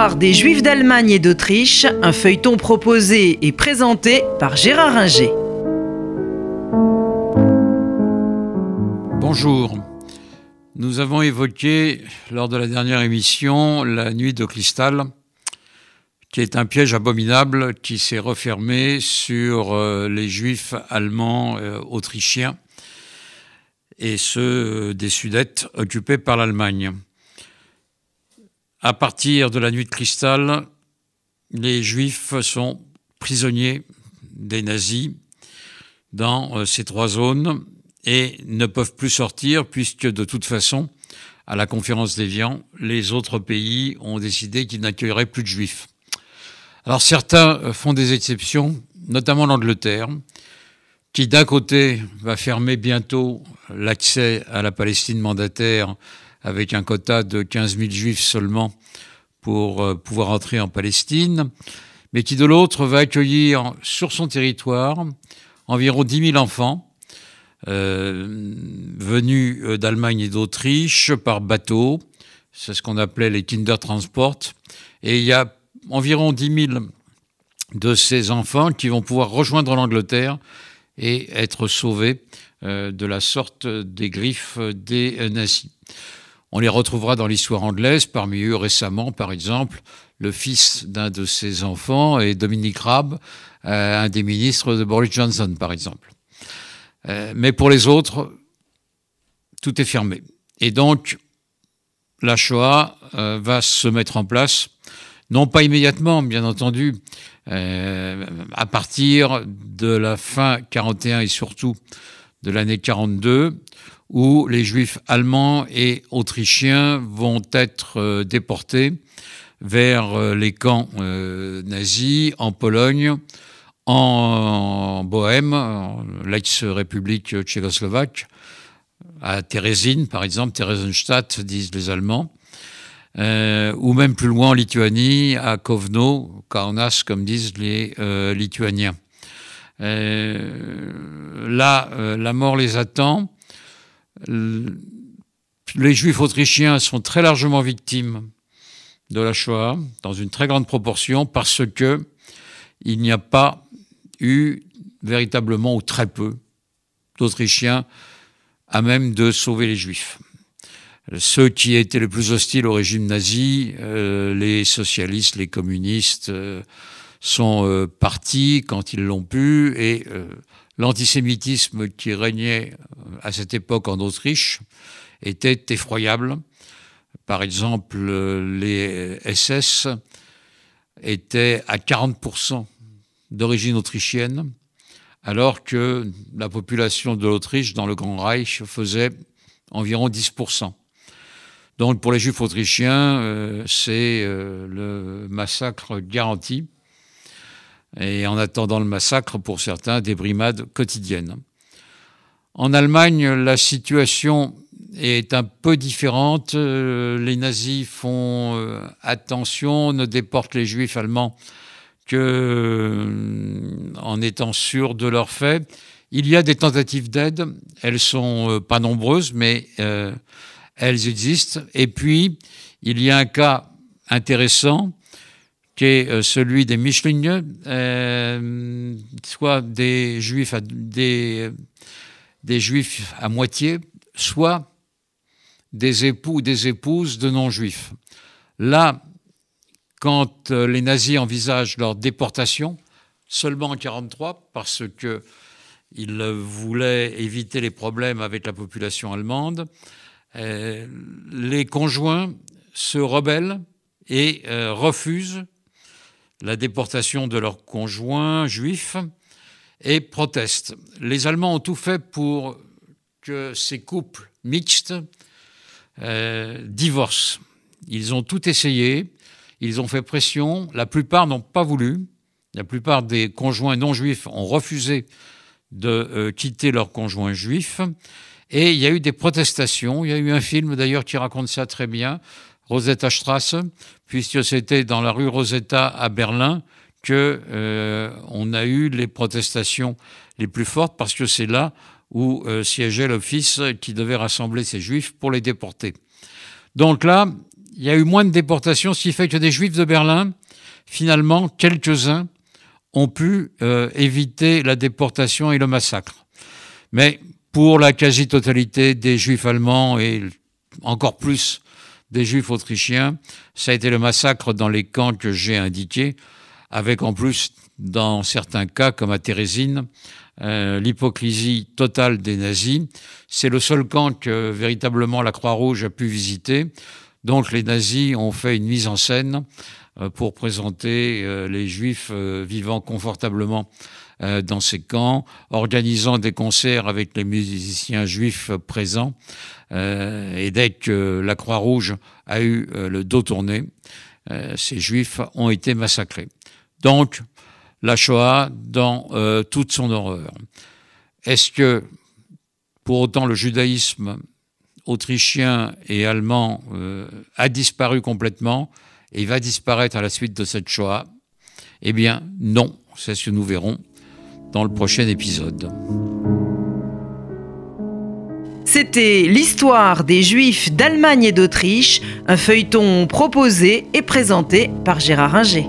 L'histoire des Juifs d'Allemagne et d'Autriche, un feuilleton proposé et présenté par Gérard Ringer. Bonjour. Nous avons évoqué lors de la dernière émission la nuit de cristal, qui est un piège abominable qui s'est refermé sur les Juifs allemands autrichiens et ceux des Sudètes occupés par l'Allemagne. À partir de la nuit de cristal, les Juifs sont prisonniers des nazis dans ces trois zones et ne peuvent plus sortir puisque de toute façon, à la conférence d'Évian, les autres pays ont décidé qu'ils n'accueilleraient plus de Juifs. Alors certains font des exceptions, notamment l'Angleterre, qui d'un côté va fermer bientôt l'accès à la Palestine mandataire avec un quota de 15 000 Juifs seulement pour pouvoir entrer en Palestine, mais qui de l'autre va accueillir sur son territoire environ 10 000 enfants venus d'Allemagne et d'Autriche par bateau. C'est ce qu'on appelait les Kindertransport. Et il y a environ 10 000 de ces enfants qui vont pouvoir rejoindre l'Angleterre et être sauvés de la sorte des griffes des nazis. On les retrouvera dans l'histoire anglaise, parmi eux récemment, par exemple, le fils d'un de ces enfants est Dominic Raab, un des ministres de Boris Johnson, par exemple. Mais pour les autres, tout est fermé. Et donc, la Shoah va se mettre en place, non pas immédiatement, bien entendu, à partir de la fin 41 et surtout de l'année 42, où les Juifs allemands et autrichiens vont être déportés vers les camps nazis en Pologne, en Bohème, l'ex-république tchécoslovaque, à Terezín, par exemple, Theresienstadt, disent les Allemands, ou même plus loin en Lituanie, à Kovno, Kaunas, comme disent les Lituaniens. Là, la mort les attend. Les Juifs autrichiens sont très largement victimes de la Shoah, dans une très grande proportion, parce que il n'y a pas eu véritablement, ou très peu, d'Autrichiens à même de sauver les Juifs. Ceux qui étaient les plus hostiles au régime nazi, les socialistes, les communistes, sont partis quand ils l'ont pu, et l'antisémitisme qui régnait à cette époque en Autriche était effroyable. Par exemple, les SS étaient à 40% d'origine autrichienne, alors que la population de l'Autriche dans le Grand Reich faisait environ 10%. Donc pour les Juifs autrichiens, c'est le massacre garanti. Et en attendant le massacre, pour certains, des brimades quotidiennes. En Allemagne, la situation est un peu différente. Les nazis font attention, ne déportent les Juifs allemands qu'en étant sûrs de leurs faits. Il y a des tentatives d'aide, elles sont pas nombreuses, mais elles existent. Et puis, il y a un cas intéressant qui est celui des Mischlinge, soit des Juifs à moitié, soit des époux ou des épouses de non-Juifs. Là, quand les nazis envisagent leur déportation, seulement en 1943, parce qu'ils voulaient éviter les problèmes avec la population allemande, les conjoints se rebellent et refusent la déportation de leurs conjoints juifs et protestent. Les Allemands ont tout fait pour que ces couples mixtes divorcent. Ils ont tout essayé, ils ont fait pression, la plupart n'ont pas voulu, la plupart des conjoints non juifs ont refusé de quitter leurs conjoints juifs, et il y a eu des protestations. Il y a eu un film d'ailleurs qui raconte ça très bien, Rosetta Strasse, puisque c'était dans la rue Rosetta à Berlin qu'on a eu les protestations les plus fortes, parce que c'est là où siégeait l'office qui devait rassembler ces juifs pour les déporter. Donc là, il y a eu moins de déportations, ce qui fait que des Juifs de Berlin, finalement, quelques-uns ont pu éviter la déportation et le massacre. Mais pour la quasi-totalité des Juifs allemands et encore plus des Juifs autrichiens, ça a été le massacre dans les camps que j'ai indiqués, avec en plus, dans certains cas, comme à Térésine, l'hypocrisie totale des nazis. C'est le seul camp que véritablement la Croix-Rouge a pu visiter. Donc les nazis ont fait une mise en scène pour présenter les Juifs vivant confortablement dans ces camps, organisant des concerts avec les musiciens juifs présents. Et dès que la Croix-Rouge a eu le dos tourné, ces Juifs ont été massacrés. Donc, la Shoah dans toute son horreur. Est-ce que, pour autant, le judaïsme autrichien et allemand a disparu complètement et va disparaître à la suite de cette Shoah? Eh bien, non. C'est ce que nous verrons dans le prochain épisode. C'était l'histoire des Juifs d'Allemagne et d'Autriche, un feuilleton proposé et présenté par Gérard Ringer.